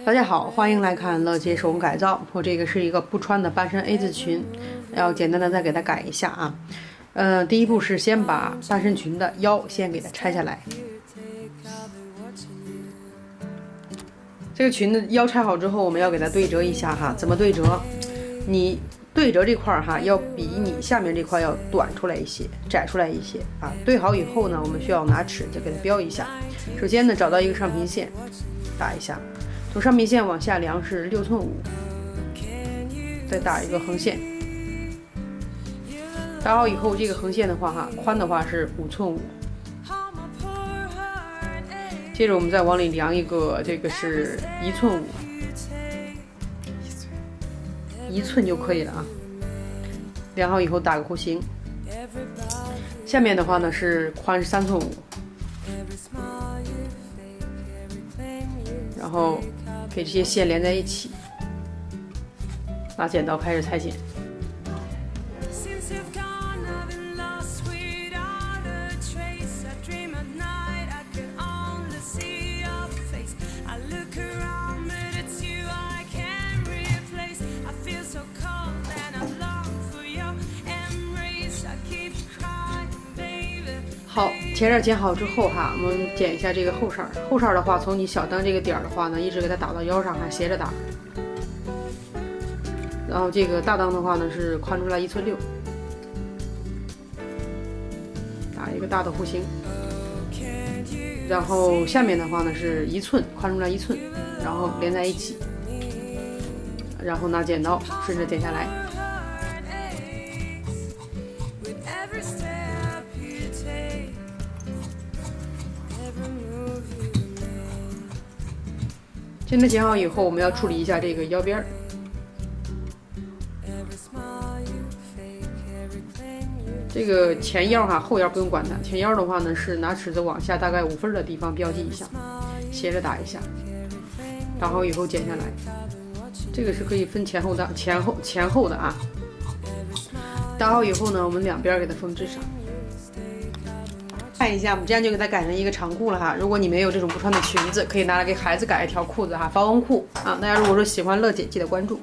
大家好，欢迎来看乐姐手工改造。我这个是一个不穿的半身 A 字裙，要简单的再给它改一下啊。第一步是先把半身裙的腰先给它拆下来。这个裙子腰拆好之后，我们要给它对折一下哈。怎么对折？你对折这块哈，要比你下面这块要短出来一些，窄出来一些啊。对好以后呢，我们需要拿尺就给它标一下。首先呢，找到一个上平线，打一下。从上平线往下量是6寸5，再打一个横线。打好以后，这个横线的话哈，宽的话是5寸5。接着我们再往里量一个，这个是1寸5，1寸就可以了啊。量好以后打个弧形。下面的话呢是宽是3寸5，然后给这些线连在一起，拿剪刀开始裁剪。好，前面剪好之后哈，我们剪一下这个后身。后身的话，从你小裆这个点儿的话呢，一直给它打到腰上，还斜着打。然后这个大裆的话呢，是宽出来1寸6，打一个大的弧形。然后下面的话呢是1寸，宽出来1寸，然后连在一起，然后拿剪刀顺着剪下来。现在剪好以后，我们要处理一下这个腰边儿。这个前腰哈，后腰不用管它。前腰的话呢，是拿尺子往下大概5分的地方标记一下，斜着打一下，打好以后剪下来。这个是可以分前后的啊。打好以后呢，我们两边给它缝制上。看一下，我们这样就给它改成一个长裤了哈。如果你没有这种不穿的裙子，可以拿来给孩子改一条裤子哈，防蚊裤啊。大家如果说喜欢乐姐，记得关注。